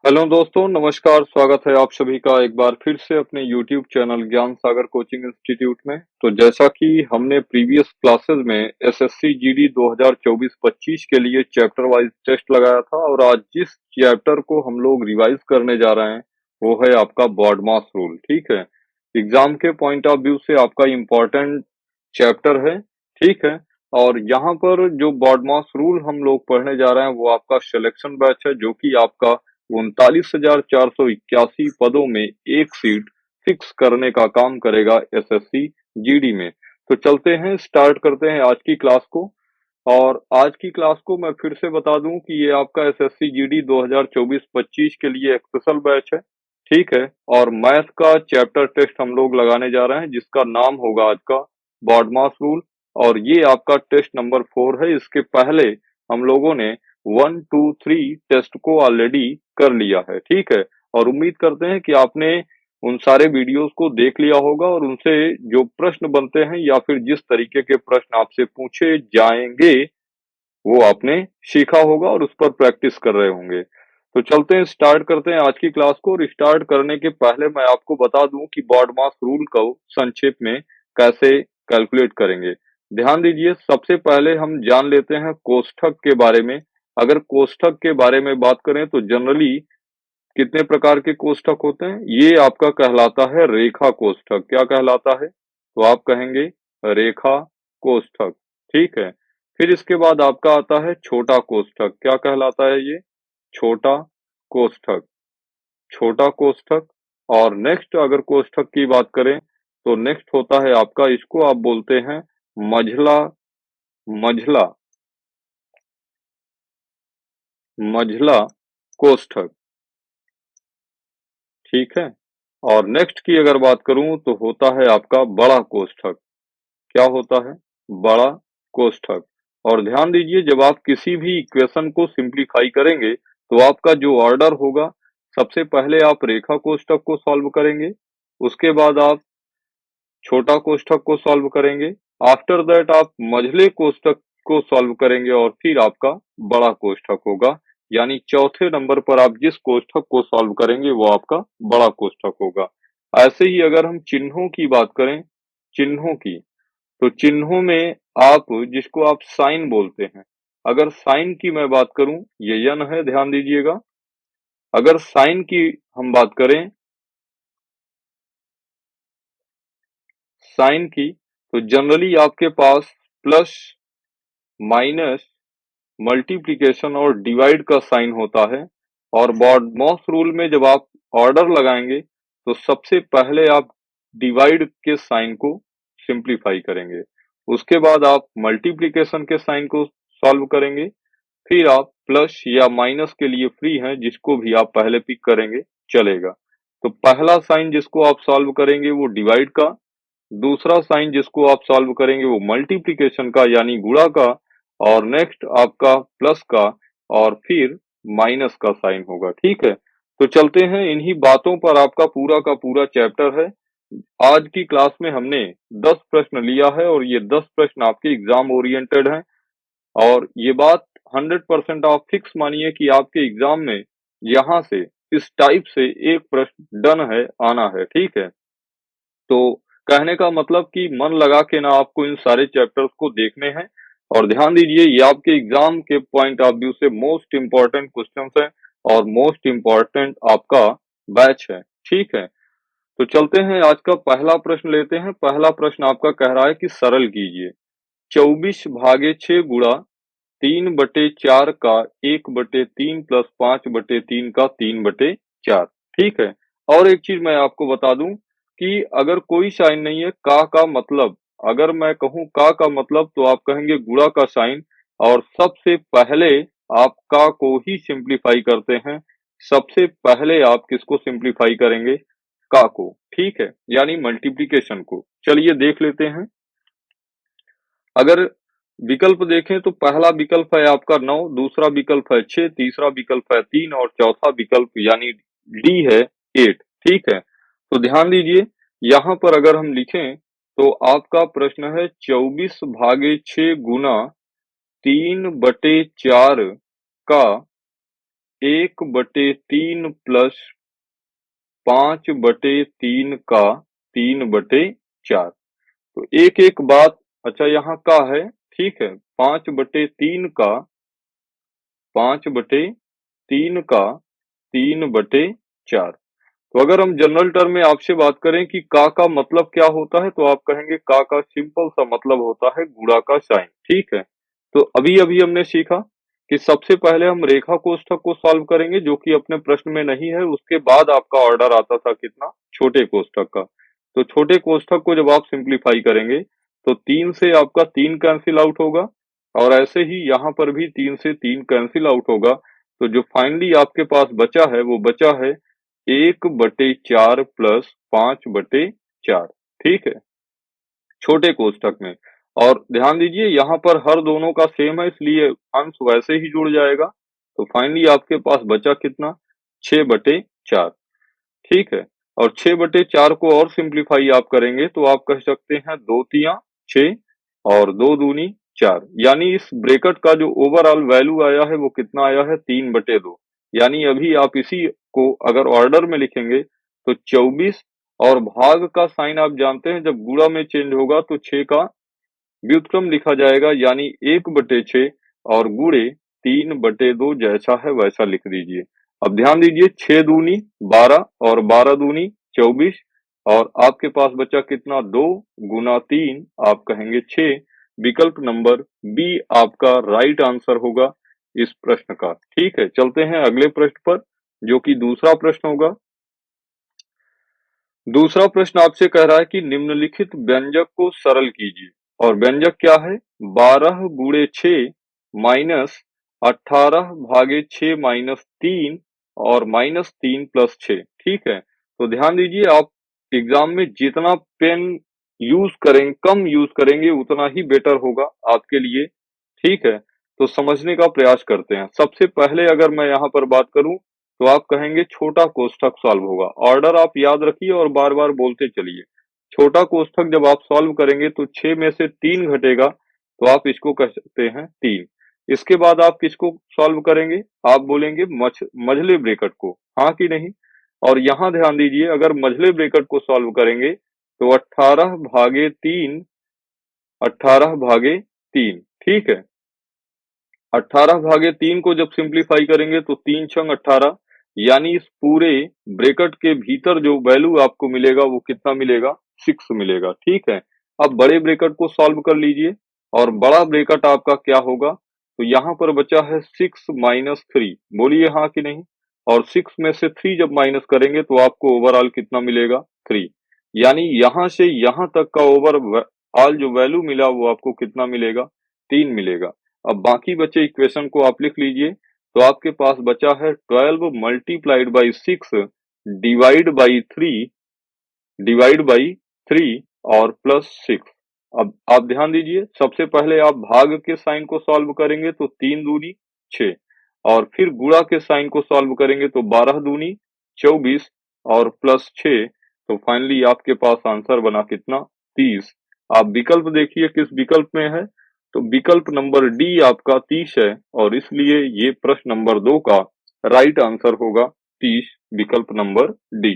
Hello दोस्तों, नमस्कार। स्वागत है आप सभी का एक बार फिर से अपने YouTube चैनल ज्ञान सागर कोचिंग इंस्टीट्यूट में। तो जैसा कि हमने प्रीवियस क्लासेस में एसएससी जीडी 2024-25 के लिए चैप्टर वाइज टेस्ट लगाया था और आज जिस चैप्टर को हम लोग रिवाइज करने जा रहे हैं वो है आपका बॉडमास रूल। ठीक है, एग्जाम के पॉइंट ऑफ व्यू से आपका इम्पोर्टेंट चैप्टर है। ठीक है, और यहाँ पर जो बॉडमास रूल हम लोग पढ़ने जा रहे हैं वो आपका सिलेक्शन बैच है, जो कि आपका 39,481 पदों में एक सीट फिक्स करने का काम करेगा एसएससी जीडी में। तो चलते हैं, स्टार्ट करते हैं आज की क्लास को। और आज की क्लास को मैं फिर से बता दूं कि ये आपका एसएससी जीडी 2024-25 के लिए एक स्पेशल बैच है। ठीक है, और मैथ का चैप्टर टेस्ट हम लोग लगाने जा रहे हैं जिसका नाम होगा आज का बॉडमास रूल। और ये आपका टेस्ट नंबर 4 है। इसके पहले हम लोगों ने 1, 2, 3 टेस्ट को ऑलरेडी कर लिया है। ठीक है, और उम्मीद करते हैं कि आपने उन सारे वीडियोस को देख लिया होगा और उनसे जो प्रश्न बनते हैं या फिर जिस तरीके के प्रश्न आपसे पूछे जाएंगे वो आपने सीखा होगा और उस पर प्रैक्टिस कर रहे होंगे। तो चलते हैं, स्टार्ट करते हैं आज की क्लास को। और स्टार्ट करने के पहले मैं आपको बता दूं कि बॉडमास रूल को संक्षेप में कैसे कैलकुलेट करेंगे। ध्यान दीजिए, सबसे पहले हम जान लेते हैं कोष्ठक के बारे में। अगर कोष्ठक के बारे में बात करें तो जनरली कितने प्रकार के कोष्ठक होते हैं? ये आपका कहलाता है रेखा कोष्ठक। क्या कहलाता है? तो आप कहेंगे रेखा कोष्ठक। ठीक है, फिर इसके बाद आपका आता है छोटा कोष्ठक। क्या कहलाता है ये? छोटा कोष्ठक। छोटा कोष्ठक। और नेक्स्ट अगर कोष्ठक की बात करें तो नेक्स्ट होता है आपका, इसको आप बोलते हैं मझला। मझला। मझला कोष्ठक। ठीक है, और नेक्स्ट की अगर बात करूं तो होता है आपका बड़ा कोष्ठक। क्या होता है? बड़ा कोष्ठक। और ध्यान दीजिए, जब आप किसी भी इक्वेशन को सिंप्लीफाई करेंगे तो आपका जो ऑर्डर होगा, सबसे पहले आप रेखा कोष्ठक को सॉल्व करेंगे, उसके बाद आप छोटा कोष्ठक को सॉल्व करेंगे, आफ्टर दैट आप मझले कोष्ठक को सॉल्व करेंगे और फिर आपका बड़ा कोष्ठक होगा। यानी चौथे नंबर पर आप जिस कोष्ठक को सॉल्व करेंगे वो आपका बड़ा कोष्ठक होगा। ऐसे ही अगर हम चिन्हों की बात करें, चिन्हों की, तो चिन्हों में आप जिसको आप साइन बोलते हैं, अगर साइन की मैं बात करूं, ये यन है, ध्यान दीजिएगा। अगर साइन की हम बात करें, साइन की, तो जनरली आपके पास प्लस, माइनस, मल्टीप्लिकेशन और डिवाइड का साइन होता है। और बॉडमॉस रूल में जब आप ऑर्डर लगाएंगे तो सबसे पहले आप डिवाइड के साइन को सिंप्लीफाई करेंगे, उसके बाद आप मल्टीप्लिकेशन के साइन को सॉल्व करेंगे, फिर आप प्लस या माइनस के लिए फ्री हैं, जिसको भी आप पहले पिक करेंगे चलेगा। तो पहला साइन जिसको आप सॉल्व करेंगे वो डिवाइड का, दूसरा साइन जिसको आप सॉल्व करेंगे वो मल्टीप्लिकेशन का यानी गुणा का, और नेक्स्ट आपका प्लस का, और फिर माइनस का साइन होगा। ठीक है, तो चलते हैं, इन्हीं बातों पर आपका पूरा का पूरा चैप्टर है। आज की क्लास में हमने 10 प्रश्न लिया है और ये 10 प्रश्न आपके एग्जाम ओरिएंटेड हैं। और ये बात 100% आप फिक्स मानिए कि आपके एग्जाम में यहाँ से इस टाइप से एक प्रश्न डन है, आना है। ठीक है, तो कहने का मतलब कि मन लगा के ना आपको इन सारे चैप्टर्स को देखने हैं। और ध्यान दीजिए, ये आपके एग्जाम के पॉइंट ऑफ व्यू से मोस्ट इम्पोर्टेंट क्वेश्चंस हैं और मोस्ट इम्पोर्टेंट आपका बैच है। ठीक है, तो चलते हैं, आज का पहला प्रश्न लेते हैं। पहला प्रश्न आपका कह रहा है कि सरल कीजिए 24/6 गुणा 3/4 का 1/3 प्लस 5/3 का 3/4। ठीक है, और एक चीज मैं आपको बता दूं कि अगर कोई साइन नहीं है, का मतलब, अगर मैं कहूं का मतलब तो आप कहेंगे गुणा का साइन, और सबसे पहले आप का को ही सिंप्लीफाई करते हैं। सबसे पहले आप किसको सिंप्लीफाई करेंगे? का को। ठीक है, यानी मल्टीप्लिकेशन को। चलिए देख लेते हैं। अगर विकल्प देखें तो पहला विकल्प है आपका 9, दूसरा विकल्प है 6, तीसरा विकल्प है 3 और चौथा विकल्प यानी डी है 8। ठीक है, तो ध्यान दीजिए, यहाँ पर अगर हम लिखें तो आपका प्रश्न है 24/6 गुना 3/4 का 1/3 प्लस 5/3 का 3/4। तो एक बात, अच्छा यहाँ का है, ठीक है, 5/3 का तो अगर हम जनरल टर्म में आपसे बात करें कि का मतलब क्या होता है, तो आप कहेंगे का सिंपल सा मतलब होता है गुणा का साइन, ठीक है। तो अभी अभी हमने सीखा कि सबसे पहले हम रेखा कोष्ठक को सॉल्व करेंगे, जो कि अपने प्रश्न में नहीं है। उसके बाद आपका ऑर्डर आता था कितना, छोटे कोष्ठक का। तो छोटे कोष्ठक को जब आप सिंप्लीफाई करेंगे तो 3 से आपका 3 कैंसिल आउट होगा, और ऐसे ही यहाँ पर भी 3 से 3 कैंसिल आउट होगा। तो जो फाइनली आपके पास बचा है वो बचा है 1/4 प्लस 5/4, ठीक है, छोटे कोष्ठक में। और ध्यान दीजिए यहाँ पर हर दोनों का सेम है, इसलिए अंश वैसे ही जुड़ जाएगा। तो फाइनली आपके पास बचा कितना, 6/4, ठीक है। और 6/4 को और सिंप्लीफाई आप करेंगे तो आप कह सकते हैं 2 तिया 6 और 2 दूनी 4, यानी इस ब्रैकेट का जो ओवरऑल वैल्यू आया है वो कितना आया है, 3/2। यानी अभी आप इसी को अगर ऑर्डर में लिखेंगे तो 24, और भाग का साइन आप जानते हैं जब गुणा में चेंज होगा तो 6 का व्युत्क्रम लिखा जाएगा, यानी 1/6 और गुणे 3/2 जैसा है वैसा लिख दीजिए। अब ध्यान दीजिए, 6 दूनी 12 और 12 दूनी 24, और आपके पास बचा कितना, 2 गुना 3 आप कहेंगे 6। विकल्प नंबर बी आपका राइट आंसर होगा इस प्रश्न का, ठीक है। चलते हैं अगले प्रश्न पर, जो कि दूसरा प्रश्न होगा। दूसरा प्रश्न आपसे कह रहा है कि निम्नलिखित व्यंजक को सरल कीजिए, और व्यंजक क्या है, 12 गुणे 6 माइनस 18 भागे 6 माइनस 3 और माइनस 3 प्लस 6, ठीक है। तो ध्यान दीजिए, आप एग्जाम में जितना पेन यूज करेंगे, कम यूज करेंगे, उतना ही बेटर होगा आपके लिए, ठीक है। तो समझने का प्रयास करते हैं। सबसे पहले अगर मैं यहाँ पर बात करूं तो आप कहेंगे छोटा कोष्ठक सॉल्व होगा। ऑर्डर आप याद रखिए और बार बार बोलते चलिए। छोटा कोष्ठक जब आप सॉल्व करेंगे तो 6 में से 3 घटेगा, तो आप इसको कह सकते हैं 3। इसके बाद आप किसको सॉल्व करेंगे, आप बोलेंगे मझले ब्रैकेट को, हाँ कि नहीं। और यहाँ ध्यान दीजिए, अगर मझले ब्रैकेट को सॉल्व करेंगे तो 18/3, ठीक है। 18/3 को जब सिंप्लीफाई करेंगे तो 3 छंग 18, यानी इस पूरे ब्रैकेट के भीतर जो वैल्यू आपको मिलेगा वो कितना मिलेगा, 6 मिलेगा, ठीक है। अब बड़े ब्रैकेट को सॉल्व कर लीजिए, और बड़ा ब्रैकेट आपका क्या होगा, तो यहाँ पर बचा है 6 माइनस 3, बोलिए हाँ कि नहीं। और 6 में से 3 जब माइनस करेंगे तो आपको ओवरऑल कितना मिलेगा, 3। यानी यहाँ से यहाँ तक का ओवरऑल जो वैल्यू मिला वो आपको कितना मिलेगा, 3 मिलेगा। अब बाकी बचे इक्वेशन को आप लिख लीजिए, तो आपके पास बचा है 12 multiplied by 6 divide by 3 divide by 3 और प्लस 6। अब आप ध्यान दीजिए, सबसे पहले आप भाग के साइन को सॉल्व करेंगे तो 3 दूनी 6, और फिर गुणा के साइन को सॉल्व करेंगे तो 12 दूनी 24 और प्लस 6। तो फाइनली आपके पास आंसर बना कितना, 30। आप विकल्प देखिए किस विकल्प में है, तो विकल्प नंबर डी आपका 30 है, और इसलिए ये प्रश्न नंबर 2 का राइट आंसर होगा 30, विकल्प नंबर डी।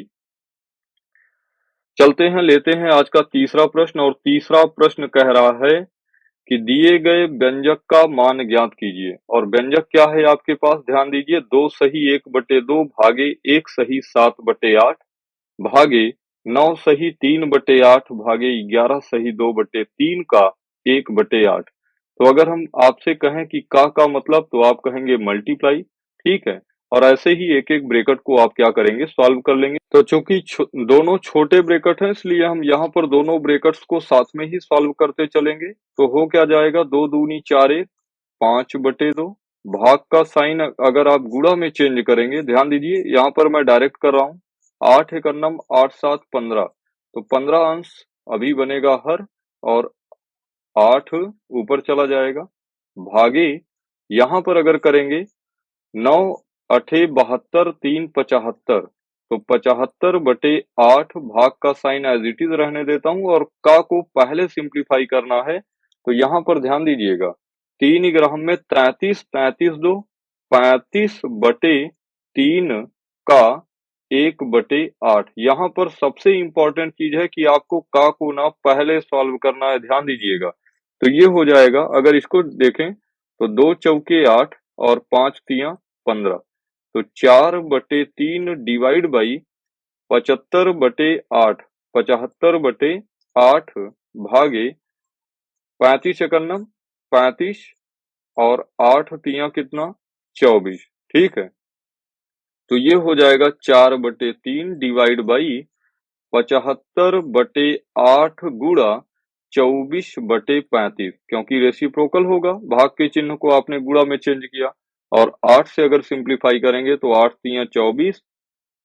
चलते हैं, लेते हैं आज का तीसरा प्रश्न, और तीसरा प्रश्न कह रहा है कि दिए गए व्यंजक का मान ज्ञात कीजिए। और व्यंजक क्या है आपके पास, ध्यान दीजिए, 2 सही 1/2 भागे 1 सही 7/8 भागे 9 सही 3/8 भागे 11 सही 2/3 का 1/8। तो अगर हम आपसे कहें कि का मतलब, तो आप कहेंगे मल्टीप्लाई, ठीक है। और ऐसे ही एक एक ब्रैकेट को आप क्या करेंगे, सॉल्व कर लेंगे। तो चूंकि दोनों छोटे ब्रैकेट हैं, इसलिए हम यहाँ पर दोनों ब्रैकेट्स को साथ में ही सॉल्व करते चलेंगे। तो हो क्या जाएगा, 2 दूनी 4 1 5/2। भाग का साइन अगर आप गुणा में चेंज करेंगे, ध्यान दीजिए यहाँ पर मैं डायरेक्ट कर रहा हूँ, 8 एक अन्नम 8 7 15, तो 15 अंश अभी बनेगा हर, और 8 ऊपर चला जाएगा, भागे यहाँ पर अगर करेंगे 9 अठे 72 3 75, तो 75/8 भाग का साइन एज इट इज रहने देता हूँ, और का को पहले सिंप्लीफाई करना है। तो यहाँ पर ध्यान दीजिएगा, 3 ग्राम में 33 33 दो 35/8 3 का 1/8। यहाँ पर सबसे इम्पोर्टेंट चीज है कि आपको का को ना पहले सॉल्व करना है, ध्यान दीजिएगा। तो ये हो जाएगा, अगर इसको देखें तो 2 चौके 8 और 5 तियां 15। तो 4/3 डिवाइड बाई 75/8, 75/8 भागे 35 एकन्नम 35 और 8 तियां कितना 24। ठीक है, तो ये हो जाएगा 4/3 डिवाइड बाई 75/8 गुणा 24/35, क्योंकि रेसिप्रोकल होगा, भाग के चिन्ह को आपने गुणा में चेंज किया। और 8 से अगर सिंप्लीफाई करेंगे तो 8 तियां 24,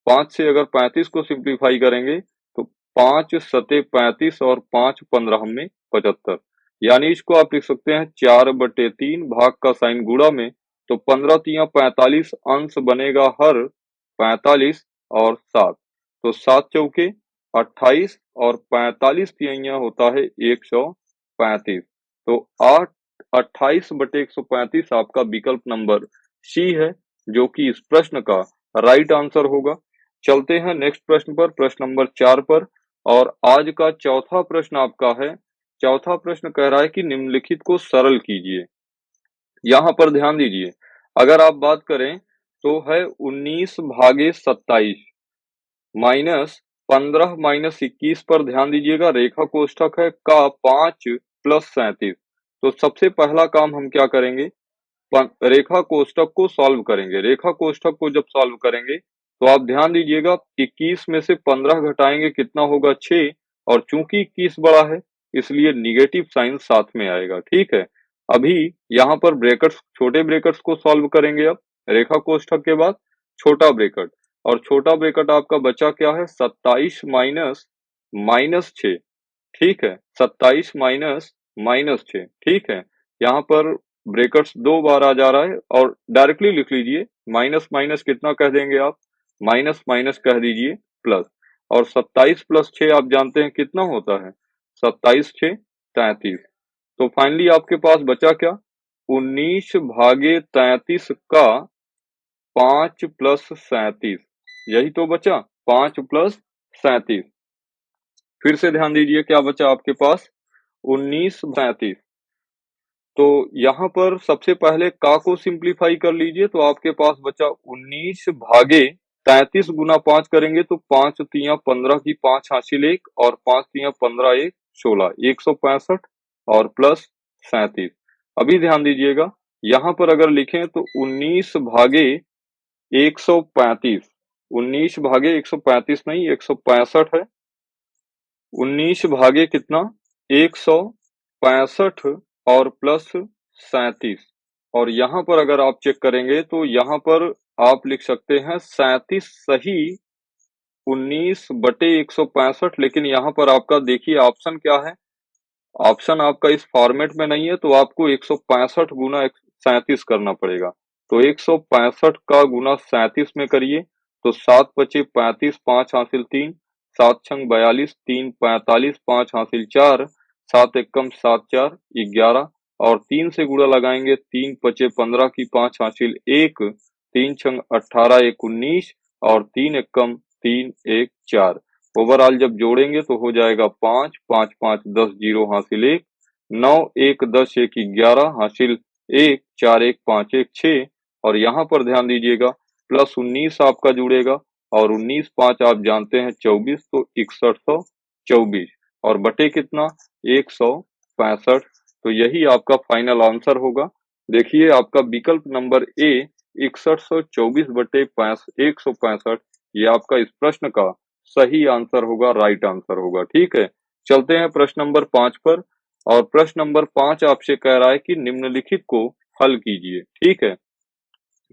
5 से अगर 35 को सिंप्लीफाई करेंगे तो 5 सते 35 और 5 15 में 75। यानी इसको आप लिख सकते हैं 4/3 भाग का साइन गुणा में, तो 15 तियां 45, अंश बनेगा हर 45 और 7। तो 7 चौके 28 और 45 तिहाइयां होता है 135। तो 28/135 आपका विकल्प नंबर सी है, जो कि इस प्रश्न का राइट आंसर होगा। चलते हैं नेक्स्ट प्रश्न पर, प्रश्न नंबर 4 पर। और आज का चौथा प्रश्न आपका है, चौथा प्रश्न कह रहा है कि निम्नलिखित को सरल कीजिए। यहाँ पर ध्यान दीजिए, अगर आप बात करें तो है 19 भागे 27 माइनस 15 माइनस 21 पर ध्यान दीजिएगा, रेखा कोष्ठक है का 5 प्लस 37। तो सबसे पहला काम हम क्या करेंगे, रेखा कोष्ठक को सॉल्व करेंगे। रेखा कोष्ठक को जब सॉल्व करेंगे तो आप ध्यान दीजिएगा, 21 में से 15 घटाएंगे कितना होगा 6, और चूंकि 21 बड़ा है इसलिए निगेटिव साइन साथ में आएगा। ठीक है, अभी यहाँ पर ब्रैकेट्स, छोटे ब्रैकेट्स को सॉल्व करेंगे। अब रेखा कोष्ठक के बाद छोटा ब्रैकेट, और छोटा ब्रैकेट आपका बचा क्या है 27 माइनस माइनस 6। ठीक है, 27 माइनस माइनस 6। ठीक है, यहाँ पर ब्रैकेट्स 2 बार आ जा रहा है, और डायरेक्टली लिख लीजिए, माइनस माइनस कितना कह देंगे आप, माइनस माइनस कह दीजिए प्लस। और 27 प्लस 6 आप जानते हैं कितना होता है, 27 6 33। तो फाइनली आपके पास बचा क्या, 19 भागे 33 का 5 प्लस 37, यही तो बचा 5 प्लस 37। फिर से ध्यान दीजिए क्या बचा आपके पास, 19 37। तो यहाँ पर सबसे पहले का को सिंप्लीफाई कर लीजिए, तो आपके पास बचा 19 भागे 33 गुना 5 करेंगे तो 5 तियां 15 की 5 हासिल 1, और 5 तियां 15 1 16, 165 और प्लस 37। अभी ध्यान दीजिएगा, यहाँ पर अगर लिखें तो 19 भागे 135, 19 भागे 135 नहीं 165 है, 19 भागे कितना 165 और प्लस 37। और यहाँ पर अगर आप चेक करेंगे तो यहाँ पर आप लिख सकते हैं 37 सही 19/165, लेकिन यहाँ पर आपका देखिए ऑप्शन क्या है, ऑप्शन आपका इस फॉर्मेट में नहीं है, तो आपको 165 गुना 37 करना पड़ेगा। तो 165 का गुना 37 में करिए तो 7 पचे 35, 5 हासिल 3, 7 छंग 42, 3 45, 5 हासिल 4, 7 एकम 7 4 11, और 3 से गुणा लगाएंगे, 3 पचे 15 की 5 हासिल 1, 3 छंग 18 1 19, और 3 एकम 3 1 4। ओवरऑल जब जोड़ेंगे तो हो जाएगा 5 5 5 10 जीरो हासिल 1, 9 1 10 1 11 हासिल 1, 4 1 5 1 6। और यहाँ पर ध्यान दीजिएगा प्लस 19 आपका जुड़ेगा, और 19 5 आप जानते हैं 24, तो 6124, और बटे कितना 165। तो यही आपका फाइनल आंसर होगा। देखिए आपका विकल्प नंबर ए 6124/165, ये आपका इस प्रश्न का सही आंसर होगा, राइट आंसर होगा। ठीक है, चलते हैं प्रश्न नंबर 5 पर। और प्रश्न नंबर 5 आपसे कह रहा है कि निम्नलिखित को हल कीजिए। ठीक है,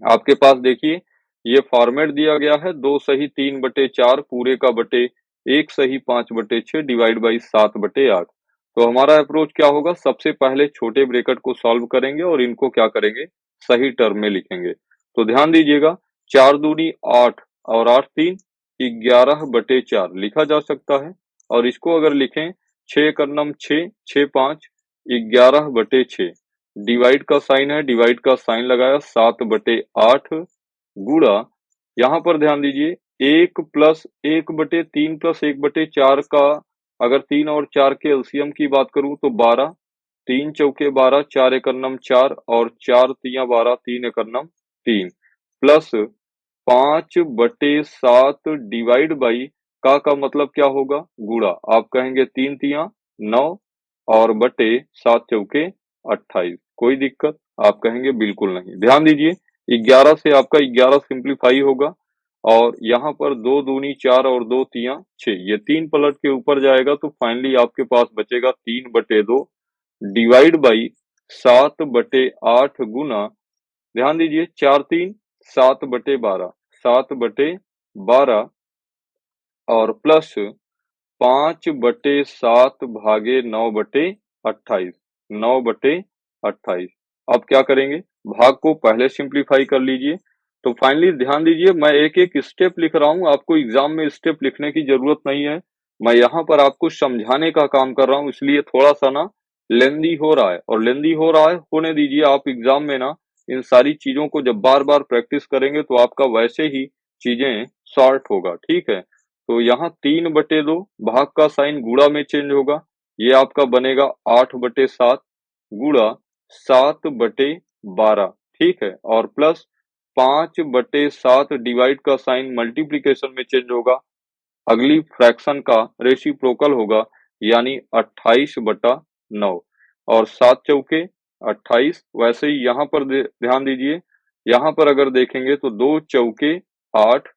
आपके पास देखिए ये फॉर्मेट दिया गया है, 2 सही 3/4 पूरे का बटे 1 सही 5/6 डिवाइड बाई 7/8। तो हमारा अप्रोच क्या होगा, सबसे पहले छोटे ब्रैकेट को सॉल्व करेंगे और इनको क्या करेंगे, सही टर्म में लिखेंगे। तो ध्यान दीजिएगा, 4 दूनी 8 और 8 3 11/4 लिखा जा सकता है। और इसको अगर लिखें 6 करनम 6 6 5 11/6, डिवाइड का साइन है, डिवाइड का साइन लगाया 7/8 गुणा यहाँ पर ध्यान दीजिए, 1+1/3 + 1/4 का अगर 3 और 4 के एलसीएम की बात करूं तो 12, 3 चौके 12, 4 एकन्नम 4 और 4 तियां 12, 3 एकन्नम 3 प्लस 5/7 डिवाइड बाई का मतलब क्या होगा? गुणा। आप कहेंगे 3 तियां 9 और बटे 7 चौके 28। कोई दिक्कत? आप कहेंगे बिल्कुल नहीं। ध्यान दीजिए, 11 से आपका 11 सिंप्लीफाई होगा और यहाँ पर 2 दूनी 4 और 2 तियां 6। ये 3 पलट के ऊपर जाएगा तो फाइनली आपके पास बचेगा 3/2 डिवाइड बाई 7/8 गुना, ध्यान दीजिए 4 3 7/12, 7/12 और प्लस 5/7 भागे 9/28, 9/28। अब क्या करेंगे? भाग को पहले सिंप्लीफाई कर लीजिए। तो फाइनली ध्यान दीजिए, मैं एक एक स्टेप लिख रहा हूँ, आपको एग्जाम में स्टेप लिखने की जरूरत नहीं है। मैं यहाँ पर आपको समझाने का काम कर रहा हूँ, इसलिए थोड़ा सा ना लेंदी हो रहा है, और लेंदी हो रहा है होने दीजिए। आप एग्जाम में ना इन सारी चीजों को जब बार बार प्रैक्टिस करेंगे तो आपका वैसे ही चीजें शॉर्ट होगा, ठीक है। तो यहाँ 3/2 भाग का साइन गुणा में चेंज होगा, ये आपका बनेगा 8/7 गुणा 7/12, ठीक है। और प्लस 5/7 डिवाइड का साइन मल्टीप्लीकेशन में चेंज होगा, अगली फ्रैक्शन का रेसिप्रोकल होगा, यानी 28/9 और 7 चौके 28। वैसे ही यहाँ पर ध्यान दीजिए, यहाँ पर अगर देखेंगे तो 2 चौके 8,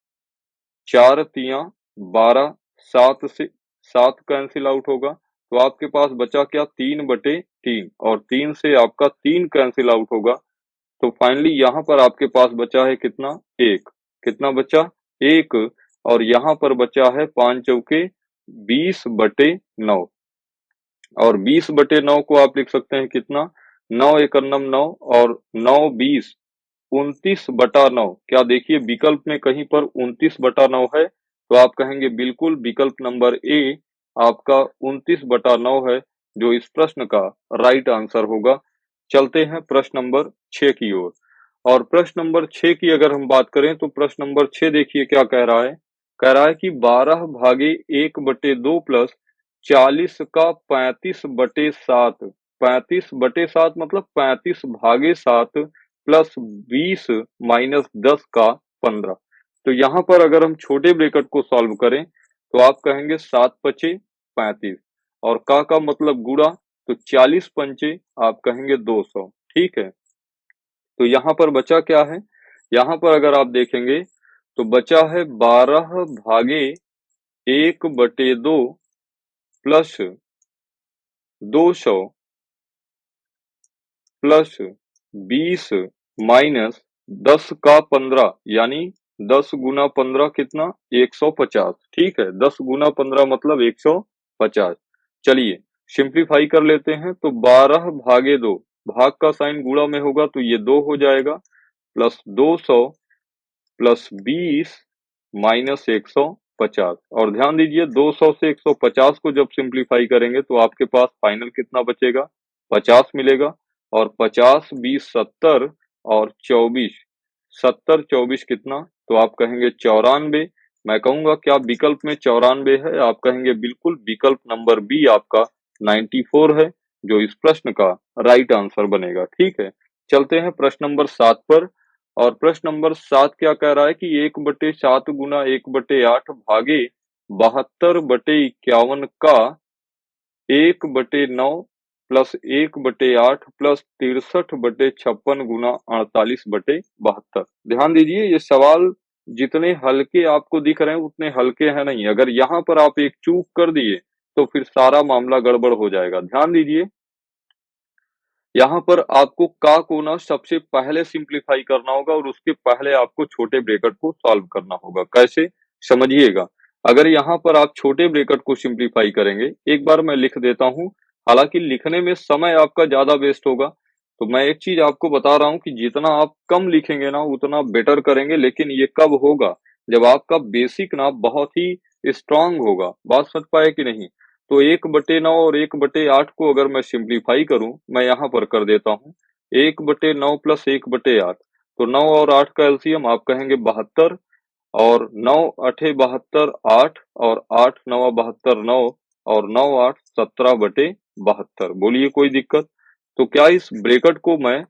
4 तियां 12, 7 से 7 कैंसिल आउट होगा, तो आपके पास बचा क्या? 3/3 और 3 से आपका 3 कैंसिल आउट होगा, तो फाइनली यहाँ पर आपके पास बचा है कितना? 1। कितना बचा? 1। और यहाँ पर बचा है 5 चौके 20/9 और 20/9 को आप लिख सकते हैं कितना? 9 एकन्नम 9 और 9 20, 29/9। क्या देखिए विकल्प में कहीं पर 29/9 है? तो आप कहेंगे बिल्कुल, विकल्प नंबर ए आपका 29/9 है, जो इस प्रश्न का राइट आंसर होगा। चलते हैं प्रश्न नंबर 6 की ओर। और प्रश्न नंबर 6 की अगर हम बात करें तो प्रश्न नंबर 6 देखिए क्या कह रहा है। कह रहा है कि 12 भागे 1/2 प्लस 40 का 35/7, 35/7 मतलब 35 भागे 7 प्लस 20 माइनस 10 का 15। तो यहाँ पर अगर हम छोटे ब्रैकेट को सॉल्व करें तो आप कहेंगे 7 पचे 35 और का मतलब गुणा, तो 40 पंचे आप कहेंगे 200, ठीक है। तो यहाँ पर बचा क्या है? यहाँ पर अगर आप देखेंगे तो बचा है 12 भागे 1/2 प्लस 200 प्लस 20 माइनस 10 का 15, यानी 10 गुना 15 कितना? 150, ठीक है। 10 गुना 15 मतलब 150। चलिए सिंप्लीफाई कर लेते हैं, तो 12 भागे 2, भाग का साइन गुणा में होगा तो ये 2 हो जाएगा, प्लस 200 प्लस 20 माइनस 150। और ध्यान दीजिए 200 से 150 को जब सिंप्लीफाई करेंगे तो आपके पास फाइनल कितना बचेगा? 50 मिलेगा। और 50 20 70 और 24, 70 24 कितना? तो आप कहेंगे 94। मैं कहूंगा क्या विकल्प में 94 है? आप कहेंगे बिल्कुल, विकल्प नंबर बी आपका 94 है, जो इस प्रश्न का राइट आंसर बनेगा, ठीक है। चलते हैं प्रश्न नंबर 7 पर। और प्रश्न नंबर 7 क्या कह रहा है कि 1/7 गुना 1/8 भागे 72/51 का 1/9 प्लस 1/8 प्लस 63/56 गुना 48/72। ध्यान दीजिए, ये सवाल जितने हल्के आपको दिख रहे हैं उतने हल्के हैं नहीं। अगर यहाँ पर आप एक चूक कर दिए तो फिर सारा मामला गड़बड़ हो जाएगा। ध्यान दीजिए, यहाँ पर आपको का को ना सबसे पहले सिंप्लीफाई करना होगा और उसके पहले आपको छोटे ब्रैकेट को सॉल्व करना होगा। कैसे? समझिएगा। अगर यहाँ पर आप छोटे ब्रैकेट को सिंप्लीफाई करेंगे, एक बार मैं लिख देता हूँ, हालांकि लिखने में समय आपका ज्यादा वेस्ट होगा, तो मैं एक चीज आपको बता रहा हूँ कि जितना आप कम लिखेंगे ना उतना बेटर करेंगे, लेकिन ये कब होगा? जब आपका बेसिक ना बहुत ही स्ट्रांग होगा। बात समझ पाए कि नहीं? तो 1/9 और 1/8 को अगर मैं सिंप्लीफाई करूं, मैं यहाँ पर कर देता हूँ 1/9 प्लस 1/8, तो 9 और 8 का एलसीएम आप कहेंगे 72 और 9 अठे 72 8 और 8 नवा 72 9 और 9 8 17/72। बोलिए कोई दिक्कत? तो क्या इस ब्रैकेट को मैं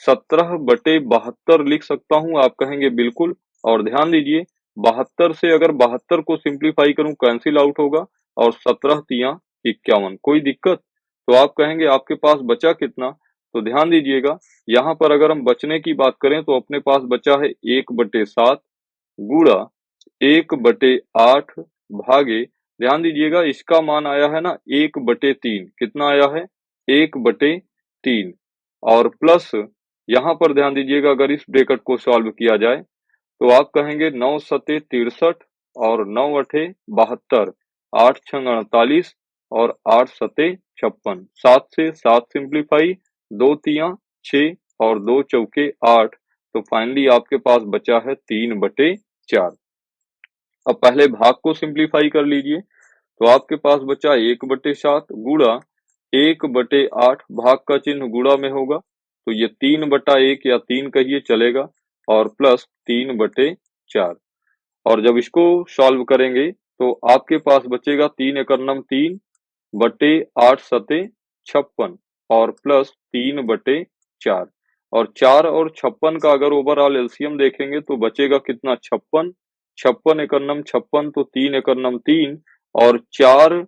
17/72 लिख सकता हूँ? आप कहेंगे बिल्कुल। और ध्यान दीजिए 72 से अगर 72 को सिंप्लीफाई करूं कैंसिल आउट होगा और 17 तिया 51। कोई दिक्कत? तो आप कहेंगे आपके पास बचा कितना? तो ध्यान दीजिएगा यहाँ पर अगर हम बचने की बात करें तो अपने पास बचा है 1/7 गुणा 1/8 भागे, ध्यान दीजिएगा इसका मान आया है ना 1/3। कितना आया है? 1/3। और प्लस यहाँ पर ध्यान दीजिएगा अगर इस ब्रैकेट को सॉल्व किया जाए तो आप कहेंगे 9 सते 63 और 9 अठे 72, 8 छंग 48 और 8 सते 56। 7 से 7 सिंप्लीफाई, 2 तिया 6 और 2 चौके 8। तो फाइनली आपके पास बचा है 3/4। अब पहले भाग को सिंप्लीफाई कर लीजिए तो आपके पास बचा 1/7 गुणा 1/8, भाग का चिन्ह गुणा में होगा तो ये 3/1 या 3 कहिए चलेगा और प्लस 3/4। और जब इसको सॉल्व करेंगे तो आपके पास बचेगा 3 एकड़ नम 3 बटे 8 सते 56 और प्लस 3/4। और 4 और 56 का अगर ओवरऑल एलसीएम देखेंगे तो बचेगा कितना? 56। 56 एकड़ नम 56 तो 3 एकड़ नम 3 और 4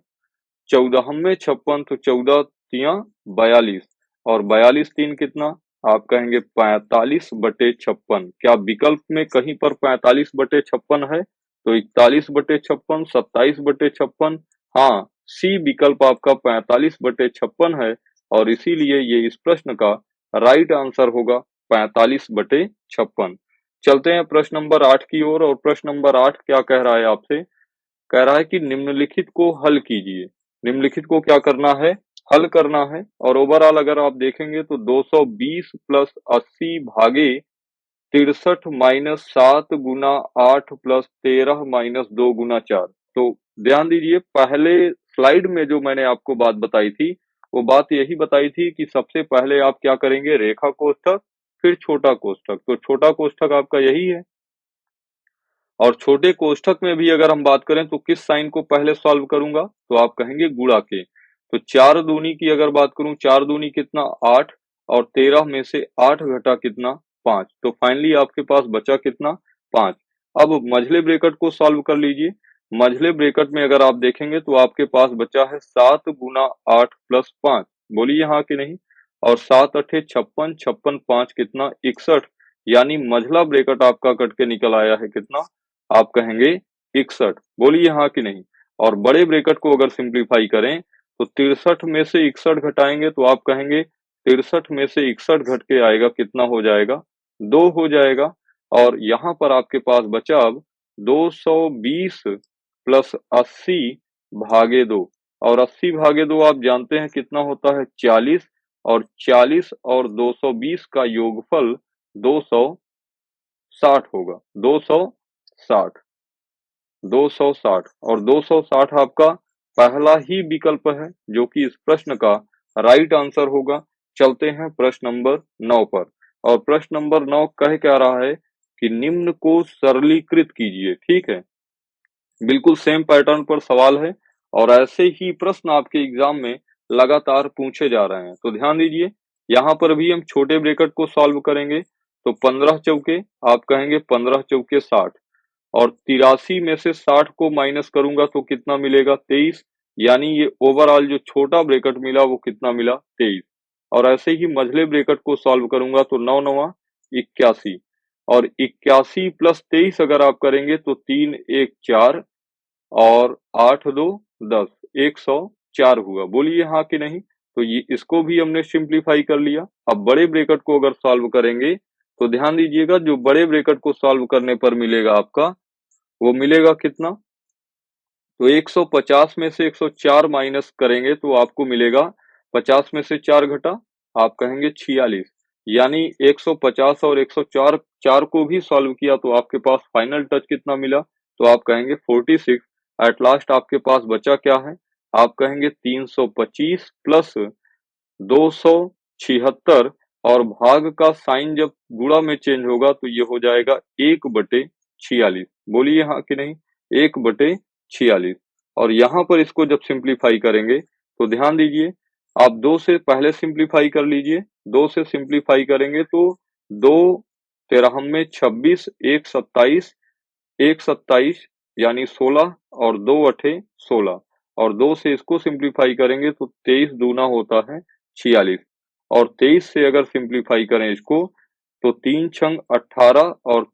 14 में 56 तो 14 तिया 42 और 42 3 कितना? आप कहेंगे 45/56। क्या विकल्प में कहीं पर 45/56 है? तो 41/56, 27/56। हाँ, सी विकल्प आपका 45/56 है और इसीलिए ये इस प्रश्न का राइट आंसर होगा 45/56। चलते हैं प्रश्न नंबर 8 की ओर। और प्रश्न नंबर 8 क्या कह रहा है आपसे? कह रहा है कि निम्नलिखित को हल कीजिए। निम्नलिखित को क्या करना है? हल करना है। और ओवरऑल अगर आप देखेंगे तो 220 प्लस 80 भागे 63 माइनस 7 गुना 8 प्लस 13 माइनस 2 गुना 4। तो ध्यान दीजिए पहले स्लाइड में जो मैंने आपको बात बताई थी वो बात यही बताई थी कि सबसे पहले आप क्या करेंगे? रेखा कोष्ठक फिर छोटा कोष्ठक। तो छोटा कोष्ठक आपका यही है और छोटे कोष्ठक में भी अगर हम बात करें तो किस साइन को पहले सॉल्व करूंगा? तो आप कहेंगे गुणा के। तो 4 दूनी की अगर बात करूं 4 दूनी कितना? 8 और 13 में से 8 घटा कितना? 5। तो फाइनली आपके पास बचा कितना? 5। अब मझले ब्रैकेट को सॉल्व कर लीजिए। मझले ब्रैकेट में अगर आप देखेंगे तो आपके पास बचा है 7 गुना 8 प्लस 5। बोलिए हाँ कि नहीं? और 7 अठे 56, 56 5 कितना? 61। यानी मझला ब्रैकेट आपका कट के निकल आया है कितना? आप कहेंगे 61। बोलिए हाँ कि नहीं? और बड़े ब्रैकेट को अगर सिंप्लीफाई करें तो 63 में से 61 घटाएंगे तो आप कहेंगे 63 में से 61 घट के आएगा कितना हो जाएगा? 2 हो जाएगा। और यहाँ पर आपके पास बचा अब 220 प्लस 80 भागे 2। और 80 भागे 2 आप जानते हैं कितना होता है? 40। और 40 और 220 का योगफल 260 होगा। 260 260 और 260 आपका पहला ही विकल्प है जो कि इस प्रश्न का राइट आंसर होगा। चलते हैं प्रश्न नंबर 9 पर। और प्रश्न नंबर 9 कह क्या रहा है कि निम्न को सरलीकृत कीजिए। ठीक है, बिल्कुल सेम पैटर्न पर सवाल है और ऐसे ही प्रश्न आपके एग्जाम में लगातार पूछे जा रहे हैं। तो ध्यान दीजिए यहाँ पर भी हम छोटे ब्रैकेट को सॉल्व करेंगे तो 15 चौके आप कहेंगे 15 चौके 60 और 83 में से 60 को माइनस करूंगा तो कितना मिलेगा? 23। यानी ये ओवरऑल जो छोटा ब्रैकेट मिला वो कितना मिला? 23। और ऐसे ही मझले ब्रैकेट को सॉल्व करूंगा तो 9 नवा 81 और 81 प्लस 23 अगर आप करेंगे तो 3 1 4 और 8 2 10, 104 हुआ। बोलिए हाँ कि नहीं? तो ये इसको भी हमने सिंप्लीफाई कर लिया। अब बड़े ब्रैकेट को अगर सॉल्व करेंगे तो ध्यान दीजिएगा जो बड़े ब्रैकेट को सॉल्व करने पर मिलेगा आपका वो मिलेगा कितना? तो 150 में से 104 माइनस करेंगे तो आपको मिलेगा 50 में से 4 घटा आप कहेंगे 46। यानी 150 और 104 4 को भी सॉल्व किया तो आपके पास फाइनल टच कितना मिला? तो आप कहेंगे 46। एट लास्ट आपके पास बचा क्या है? आप कहेंगे 325 प्लस 276 और भाग का साइन जब गुणा में चेंज होगा तो ये हो जाएगा 1/4। 46। बोलिए हाँ कि नहीं, 1/46। और यहाँ पर इसको जब सिंप्लीफाई करेंगे तो ध्यान दीजिए, आप 2 से पहले सिंप्लीफाई कर लीजिए। 2 से सिंप्लीफाई करेंगे तो 2 तेरहम में 26, 1 27 यानी 16 और 2 अठे 16 और 2 से इसको सिंप्लीफाई करेंगे तो 23 दूना होता है 46 और 23 से अगर सिंप्लीफाई करें इसको तो 3 छंग 18 और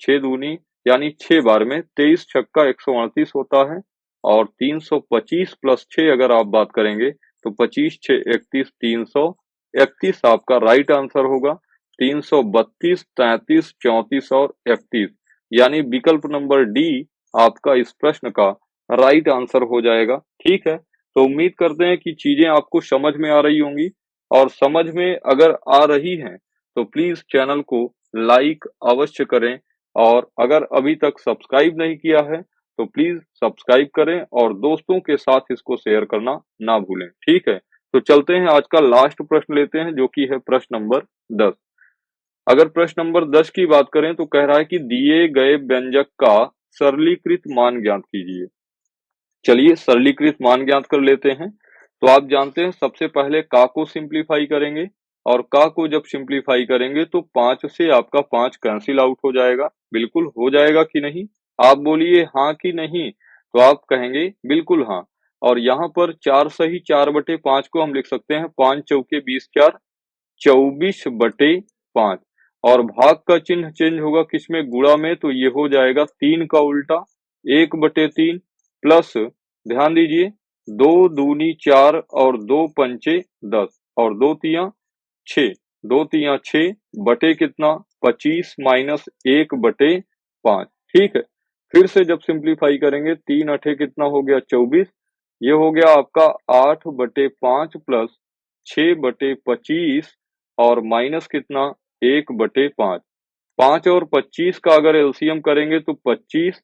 6 दूनी यानी 6 बार में 23 छक्का 138 होता है और 325 प्लस 6 अगर आप बात करेंगे तो 25 6 31 331 आपका राइट आंसर होगा। 332 33 34 और 31 यानी विकल्प नंबर डी आपका इस प्रश्न का राइट आंसर हो जाएगा। ठीक है, तो उम्मीद करते हैं कि चीजें आपको समझ में आ रही होंगी और समझ में अगर आ रही हैं तो प्लीज चैनल को लाइक अवश्य करें और अगर अभी तक सब्सक्राइब नहीं किया है तो प्लीज सब्सक्राइब करें और दोस्तों के साथ इसको शेयर करना ना भूलें। ठीक है, तो चलते हैं आज का लास्ट प्रश्न लेते हैं जो कि है प्रश्न नंबर 10। अगर प्रश्न नंबर 10 की बात करें तो कह रहा है कि दिए गए व्यंजक का सरलीकृत मान ज्ञात कीजिए। चलिए सरलीकृत मान ज्ञात कर लेते हैं। तो आप जानते हैं सबसे पहले का को सिंप्लीफाई करेंगे और का को जब सिंप्लीफाई करेंगे तो 5 से आपका 5 कैंसिल आउट हो जाएगा। बिल्कुल हो जाएगा कि नहीं? आप बोलिए हाँ कि नहीं? तो आप कहेंगे बिल्कुल हाँ। और यहाँ पर 4 सही 4/5 को हम लिख सकते हैं 5 चौके 20 4 24/5 और भाग का चिन्ह चेंज होगा किसमें, गुणा में, तो ये हो जाएगा 3 का उल्टा 1/3 प्लस ध्यान दीजिए 2 दूनी 4 और 2 पंचे 10 और 2 तिया 6, 2 तिया 6 बटे कितना 25 माइनस 1/5। ठीक है, फिर से जब सिंप्लीफाई करेंगे 3 अठे कितना हो गया 24, ये हो गया आपका 8/5 प्लस 6/25 और माइनस कितना 1/5। 5 और 25 का अगर एलसीएम करेंगे तो 25,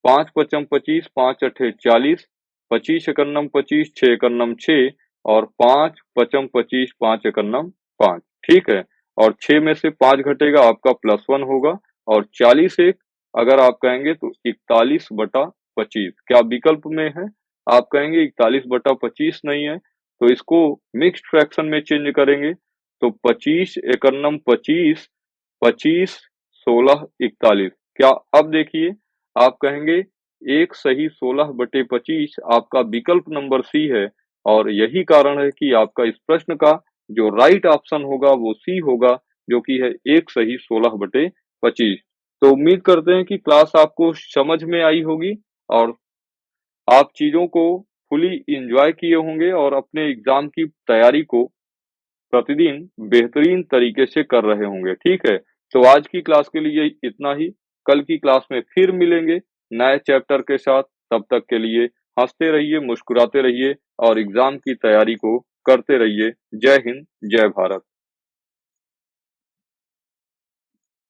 5 पचम 25, 5 अठे 40, 25 एकन्नम 25, 6 एकन्नम 6 और 5 पचम 25, 5 एकन्नम 5। ठीक है, और 6 में से 5 घटेगा आपका +1 होगा और 40 एक अगर आप कहेंगे तो 41/25। क्या विकल्प में है? आप कहेंगे 41/25 नहीं है तो इसको मिक्स्ड फ्रैक्शन में चेंज करेंगे तो 25 एकन्नम 25, 25 16 41। क्या अब देखिए आप कहेंगे एक सही 16/25 आपका विकल्प नंबर सी है और यही कारण है कि आपका इस प्रश्न का जो राइट ऑप्शन होगा वो सी होगा जो कि है एक सही 16/25। तो उम्मीद करते हैं कि क्लास आपको समझ में आई होगी और आप चीजों को फुली एंजॉय किए होंगे और अपने एग्जाम की तैयारी को प्रतिदिन बेहतरीन तरीके से कर रहे होंगे। ठीक है, तो आज की क्लास के लिए इतना ही। कल की क्लास में फिर मिलेंगे नए चैप्टर के साथ। तब तक के लिए हंसते रहिए, मुस्कुराते रहिए और एग्जाम की तैयारी को करते रहिए। जय हिंद, जय भारत।